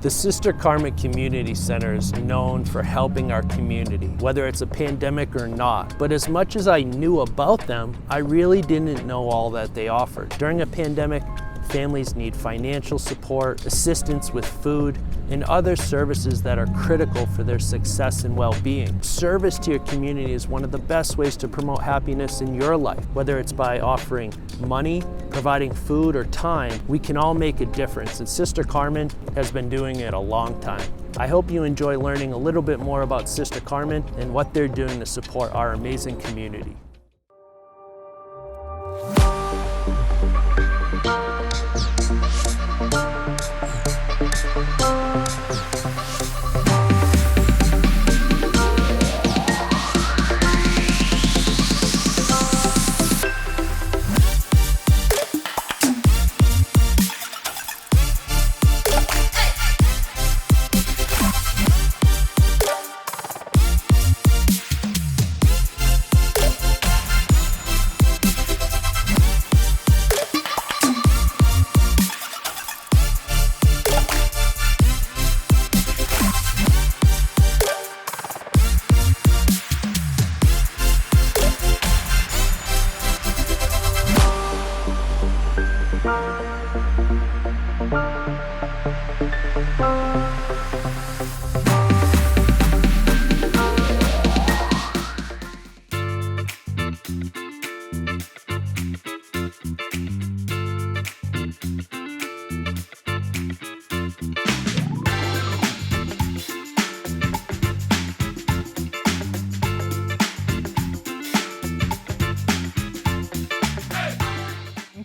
The Sister Carmen Community Center is known for helping our community, whether it's a pandemic or not. But as much as I knew about them, I really didn't know all that they offered. During a pandemic, families need financial support, assistance with food, and other services that are critical for their success and well-being. Service to your community is one of the best ways to promote happiness in your life. Whether it's by offering money, providing food, or time, we can all make a difference, and Sister Carmen has been doing it a long time. I hope you enjoy learning a little bit more about Sister Carmen and what they're doing to support our amazing community.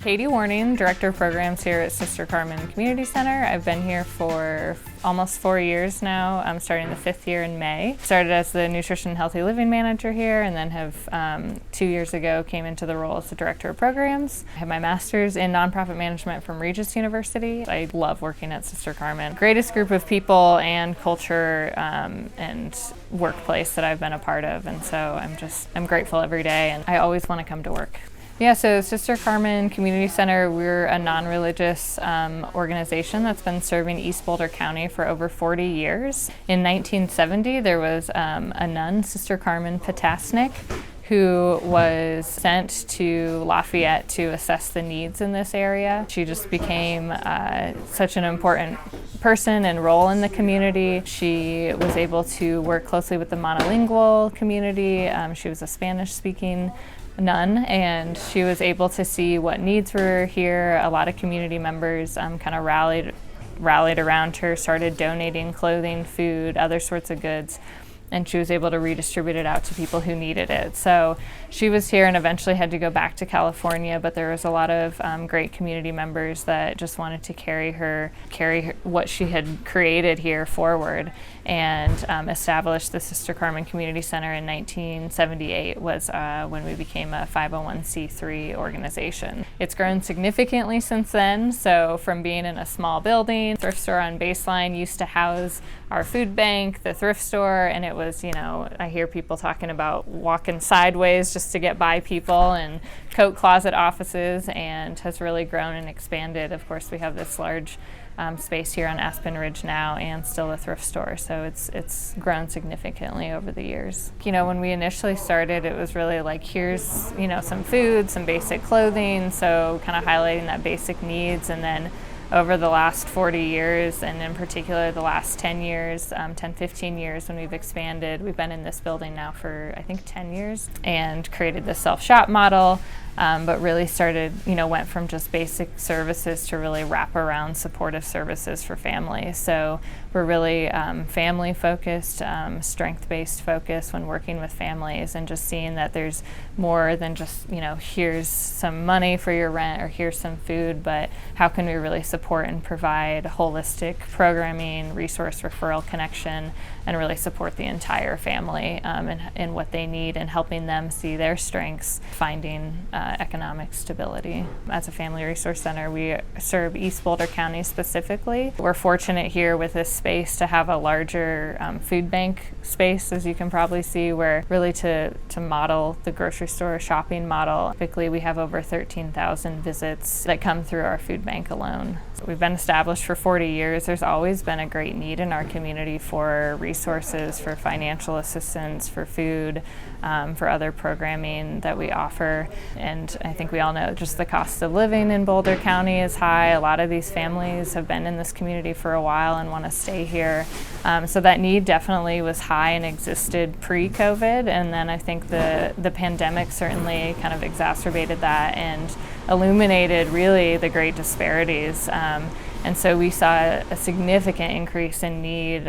Katie Warning, Director of Programs here at Sister Carmen Community Center. I've been here for almost 4 years now. I'm starting the 5th year in May. Started as the Nutrition and Healthy Living Manager here, and then have 2 years ago came into the role as the Director of Programs. I have my Master's in Nonprofit Management from Regis University. I love working at Sister Carmen. Greatest group of people and culture and workplace that I've been a part of, and so I'm grateful every day, and I always want to come to work. Yeah, so Sister Carmen Community Center, we're a non-religious organization that's been serving East Boulder County for over 40 years. In 1970, there was a nun, Sister Carmen Potasnik, who was sent to Lafayette to assess the needs in this area. She just became such an important person and role in the community. She was able to work closely with the monolingual community. She was a Spanish-speaking nun, and she was able to see what needs were here. A lot of community members kind of rallied around her, started donating clothing, food, other sorts of goods, and she was able to redistribute it out to people who needed it. So she was here and eventually had to go back to California, but there was a lot of great community members that just wanted to carry what she had created here forward, and established the Sister Carmen Community Center in 1978 was when we became a 501c3 organization. It's grown significantly since then, so from being in a small building, thrift store on Baseline used to house our food bank, the thrift store, and it was, I hear people talking about walking sideways just to get by people, and coat closet offices, and has really grown and expanded. Of course, we have this large space here on Aspen Ridge now, and still a thrift store, so it's grown significantly over the years. When we initially started, it was really like, here's some food, some basic clothing, so kind of highlighting that basic needs. And then over the last 40 years, and in particular the last 10 years, 15 years when we've expanded, we've been in this building now for I think 10 years, and created the self-shop model, but really started, went from just basic services to really wrap around supportive services for families. So we're really family focused, strength-based focus when working with families, and just seeing that there's more than just, here's some money for your rent or here's some food, but how can we really support and provide holistic programming, resource referral connection, and really support the entire family in what they need, and helping them see their strengths, finding economic stability. As a family resource center, we serve East Boulder County specifically. We're fortunate here with this space to have a larger food bank space, as you can probably see, where really to model the grocery store shopping model. Typically we have over 13,000 visits that come through our food bank alone. We've been established for 40 years. There's always been a great need in our community for resources, for financial assistance, for food, for other programming that we offer. And I think we all know just the cost of living in Boulder County is high. A lot of these families have been in this community for a while and want to stay here. So that need definitely was high and existed pre-COVID. And then I think the pandemic certainly kind of exacerbated that and illuminated really the great disparities. And so we saw a significant increase in need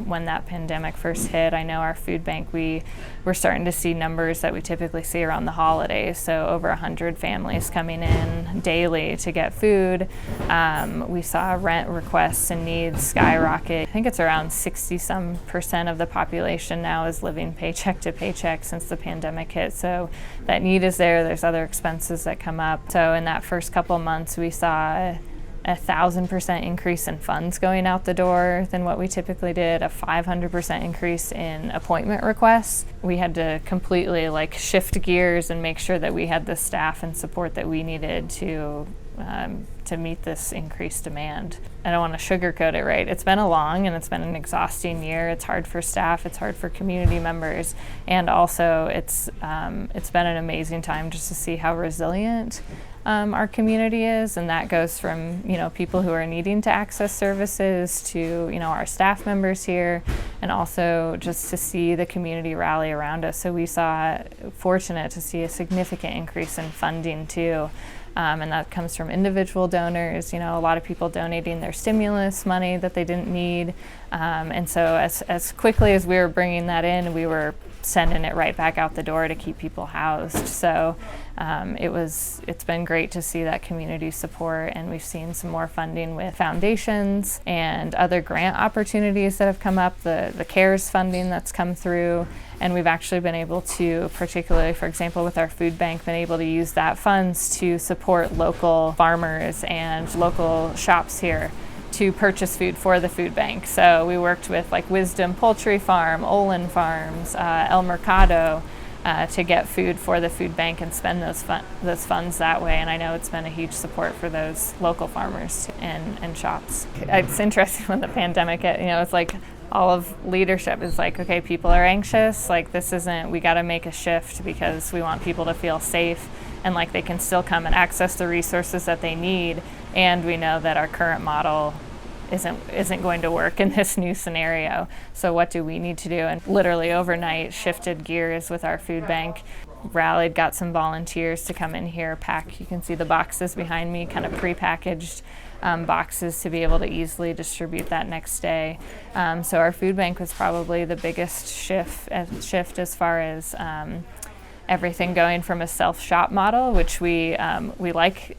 when that pandemic first hit. I know our food bank, we were starting to see numbers that we typically see around the holidays. So over 100 families coming in daily to get food. We saw rent requests and needs skyrocket. I think it's around 60% of the population now is living paycheck to paycheck since the pandemic hit. So that need is there. There's other expenses that come up. So in that first couple months, we saw 1,000% increase in funds going out the door than what we typically did, a 500% increase in appointment requests. We had to completely shift gears and make sure that we had the staff and support that we needed to meet this increased demand. I don't want to sugarcoat it, right? It's been a long and it's been an exhausting year. It's hard for staff, it's hard for community members, and also it's been an amazing time just to see how resilient our community is, and that goes from people who are needing to access services to our staff members here, and also just to see the community rally around us. So we saw fortunate to see a significant increase in funding too. And that comes from individual donors, a lot of people donating their stimulus money that they didn't need. And so as quickly as we were bringing that in, we were sending it right back out the door to keep people housed. So it's been great to see that community support, and we've seen some more funding with foundations and other grant opportunities that have come up, the CARES funding that's come through. And we've actually been able to, particularly, for example, with our food bank, been able to use that funds to support local farmers and local shops here to purchase food for the food bank. So we worked with Wisdom Poultry Farm, Olin Farms, El Mercado to get food for the food bank and spend those funds that way. And I know it's been a huge support for those local farmers and shops. It's interesting when the pandemic hit, it's like all of leadership is okay, people are anxious, we got to make a shift because we want people to feel safe and they can still come and access the resources that they need. And we know that our current model isn't going to work in this new scenario. So what do we need to do? And literally overnight shifted gears with our food bank, rallied, got some volunteers to come in here, pack. You can see the boxes behind me, kind of prepackaged boxes to be able to easily distribute that next day. So our food bank was probably the biggest shift as far as everything going from a self-shop model, which we like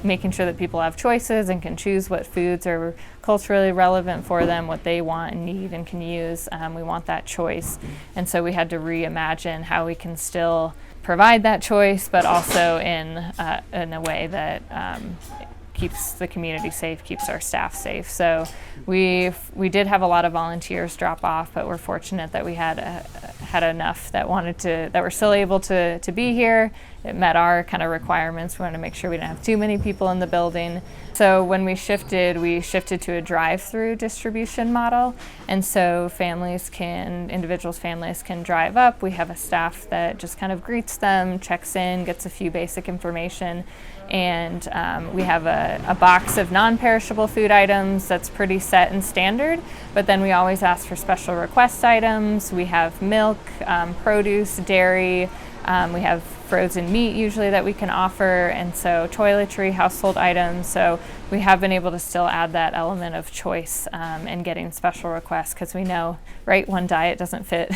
making sure that people have choices and can choose what foods are culturally relevant for them, what they want and need and can use. We want that choice. And so we had to reimagine how we can still provide that choice, but also in a way that keeps the community safe, keeps our staff safe. So we did have a lot of volunteers drop off, but we're fortunate that we had enough that were still able to be here. It met our kind of requirements. We wanted to make sure we didn't have too many people in the building. So when we shifted to a drive-through distribution model. And so families can drive up. We have a staff that just kind of greets them, checks in, gets a few basic information. And we have a box of non-perishable food items that's pretty set and standard, but then we always ask for special request items. We have milk, produce, dairy, we have frozen meat usually that we can offer, and so toiletry, household items. So we have been able to still add that element of choice and getting special requests, because we know, right, one diet doesn't fit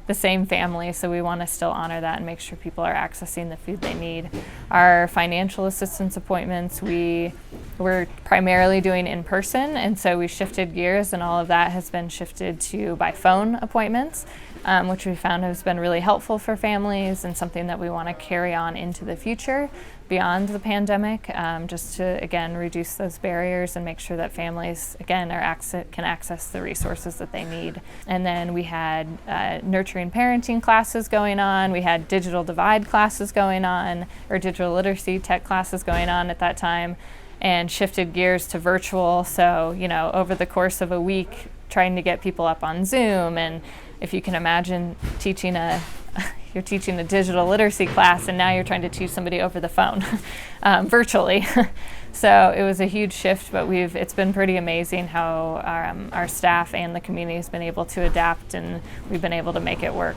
the same family, so we want to still honor that and make sure people are accessing the food they need. Our financial assistance appointments, we're primarily doing in person, and so we shifted gears, and all of that has been shifted to by phone appointments, which we found has been really helpful for families and something that we want to carry on into the future beyond the pandemic, just to, again, reduce those barriers and make sure that families, again, can access the resources that they need. And then we had nurturing parenting classes going on. We had digital divide classes going on, or digital literacy tech classes going on at that time. and shifted gears to virtual. So, over the course of a week, trying to get people up on Zoom, and if you can imagine you're teaching a digital literacy class, and now you're trying to teach somebody over the phone virtually. So it was a huge shift, but it's been pretty amazing how our staff and the community has been able to adapt, and we've been able to make it work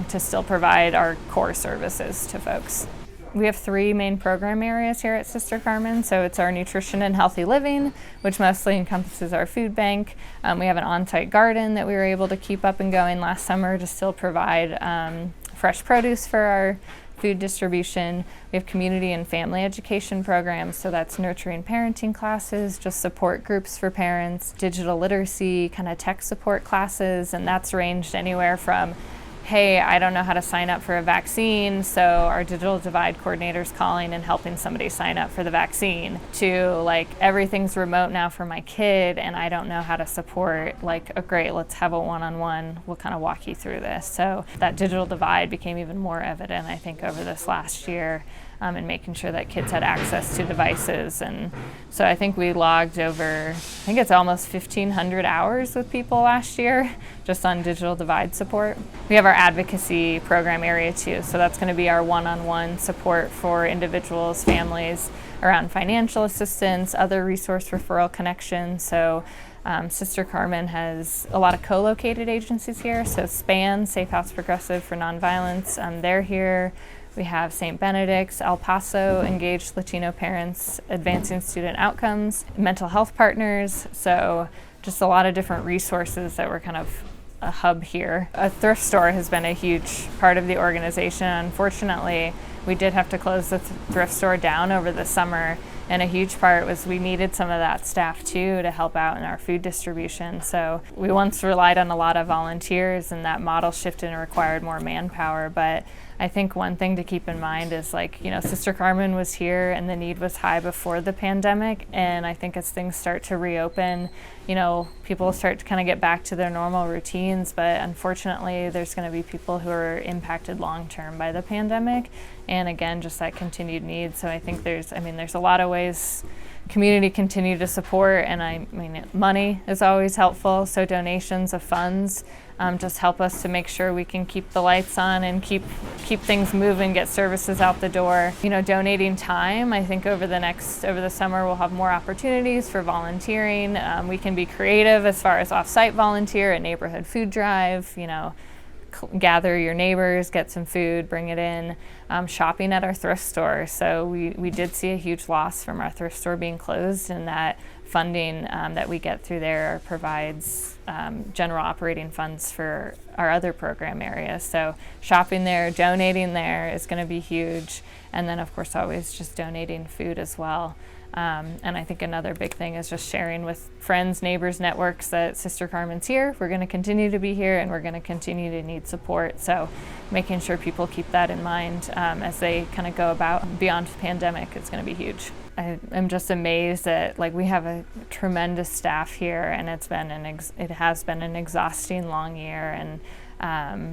to still provide our core services to folks. We have 3 main program areas here at Sister Carmen. So it's our nutrition and healthy living, which mostly encompasses our food bank. We have an on-site garden that we were able to keep up and going last summer to still provide fresh produce for our food distribution. We have community and family education programs, so that's nurturing parenting classes, just support groups for parents, digital literacy, kind of tech support classes, and that's ranged anywhere from, hey, I don't know how to sign up for a vaccine, so our digital divide coordinator's calling and helping somebody sign up for the vaccine, to like, everything's remote now for my kid and I don't know how to support, like, oh, great, let's have a one-on-one, we'll kind of walk you through this. So that digital divide became even more evident, I think, over this last year, and making sure that kids had access to devices. And so I think we logged over, I think it's almost 1,500 hours with people last year just on digital divide support. We have our advocacy program area too, so that's going to be our one-on-one support for individuals, families, around financial assistance, other resource referral connections. So Sister Carmen has a lot of co-located agencies here, so SPAN, Safe House Progressive for Nonviolence, they're here. We have St. Benedict's, El Paso, Engaged Latino Parents, Advancing Student Outcomes, Mental Health Partners, so just a lot of different resources that we're kind of a hub here. A thrift store has been a huge part of the organization. Unfortunately, we did have to close the thrift store down over the summer, and a huge part was we needed some of that staff too to help out in our food distribution. So we once relied on a lot of volunteers, and that model shifted and required more manpower. But I think one thing to keep in mind is, like, Sister Carmen was here and the need was high before the pandemic. And I think as things start to reopen, people start to kind of get back to their normal routines. But unfortunately, there's going to be people who are impacted long-term by the pandemic. And again, just that continued need. So I think there's a lot of ways community continue to support. And money is always helpful. So donations of funds just help us to make sure we can keep the lights on and keep things moving, get services out the door. Donating time, I think over the summer we'll have more opportunities for volunteering. We can be creative as far as off-site volunteer, a neighborhood food drive, gather your neighbors, get some food, bring it in. Shopping at our thrift store. So we did see a huge loss from our thrift store being closed, and that funding that we get through there provides general operating funds for our other program areas. So shopping there, donating there is going to be huge. And then, of course, always just donating food as well. And I think another big thing is just sharing with friends, neighbors, networks that Sister Carmen's here. We're going to continue to be here, and we're going to continue to need support. So making sure people keep that in mind as they kind of go about beyond the pandemic is going to be huge. I'm just amazed that, like, we have a tremendous staff here, and it has been an exhausting long year, and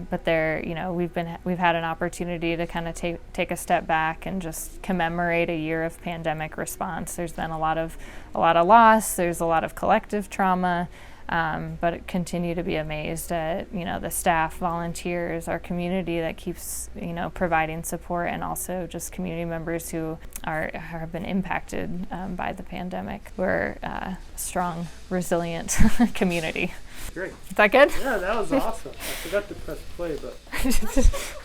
but we've had an opportunity to kind of take a step back and just commemorate a year of pandemic response. There's been a lot of loss. There's a lot of collective trauma. But continue to be amazed at the staff, volunteers, our community that keeps providing support, and also just community members who have been impacted by the pandemic. We're a strong, resilient community. Great. Is that good? Yeah, that was awesome. I forgot to press play, but